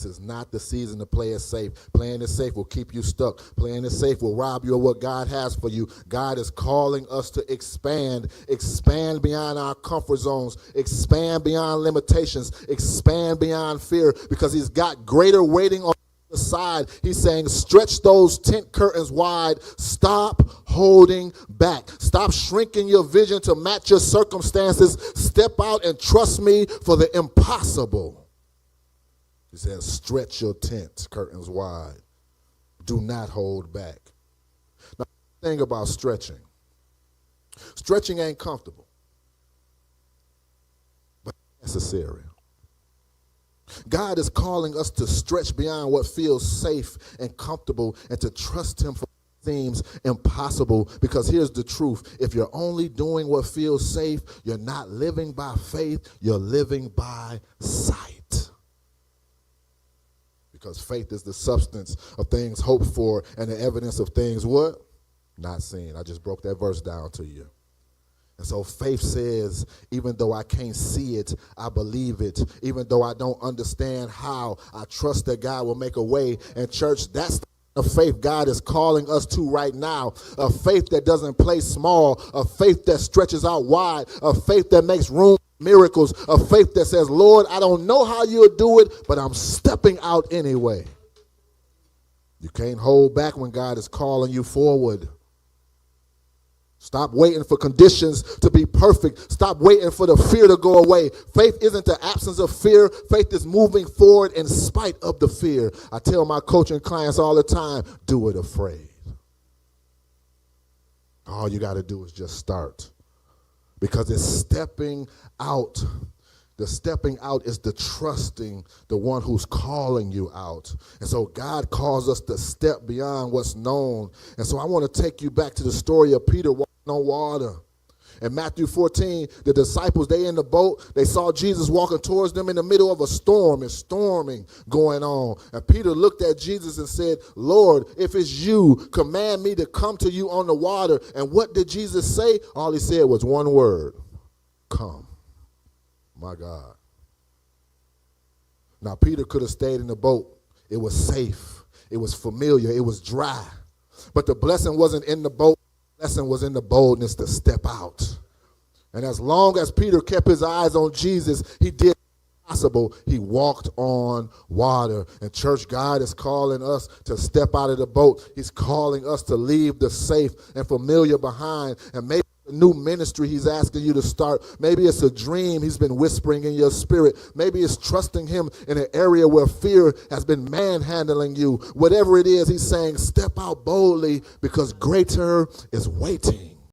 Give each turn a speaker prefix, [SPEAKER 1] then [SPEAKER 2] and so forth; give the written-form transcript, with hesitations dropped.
[SPEAKER 1] This is not the season to play it safe. Playing it safe will keep you stuck. Playing it safe will rob you of what God has for you. God is calling us to expand beyond our comfort zones, expand beyond limitations, expand beyond fear, because he's got greater waiting on the side. He's saying, stretch those tent curtains wide. Stop holding back. Stop shrinking your vision to match your circumstances. Step out and trust me for the impossible. He says, stretch your tent curtains wide. Do not hold back. Now, the thing about stretching ain't comfortable, but necessary. God is calling us to stretch beyond what feels safe and comfortable and to trust him for what seems impossible, because here's the truth. If you're only doing what feels safe, you're not living by faith, you're living by sight. Because faith is the substance of things hoped for and the evidence of things what? Not seen. I just broke that verse down to you. And so faith says, even though I can't see it, I believe it. Even though I don't understand how, I trust that God will make a way. And church, that's the faith God is calling us to right now. A faith that doesn't play small. A faith that stretches out wide. A faith that makes room for miracles. A faith that says, Lord, I don't know how you'll do it, but I'm stepping out anyway. You can't hold back when God is calling you forward. Stop waiting for conditions to be perfect. Stop waiting for the fear to go away. Faith isn't the absence of fear. Faith is moving forward in spite of the fear. I tell my coaching clients all the time, do it afraid. All you got to do is just start. Because it's stepping out. The stepping out is the trusting the one who's calling you out. And so God calls us to step beyond what's known. And so I want to take you back to the story of Peter walking on water. In Matthew 14, the disciples, they in the boat. They saw Jesus walking towards them in the middle of a storm. It's storming going on. And Peter looked at Jesus and said, Lord, if it's you, command me to come to you on the water. And what did Jesus say? All he said was one word, come. My God. Now, Peter could have stayed in the boat. It was safe. It was familiar. It was dry. But the blessing wasn't in the boat. The blessing was in the boldness to step out. And as long as Peter kept his eyes on Jesus, he did the possible. He walked on water. And church, God is calling us to step out of the boat. He's calling us to leave the safe and familiar behind. And maybe a new ministry he's asking you to start. Maybe it's a dream he's been whispering in your spirit. Maybe it's trusting him in an area where fear has been manhandling you. Whatever it is, he's saying, step out boldly because greater is waiting.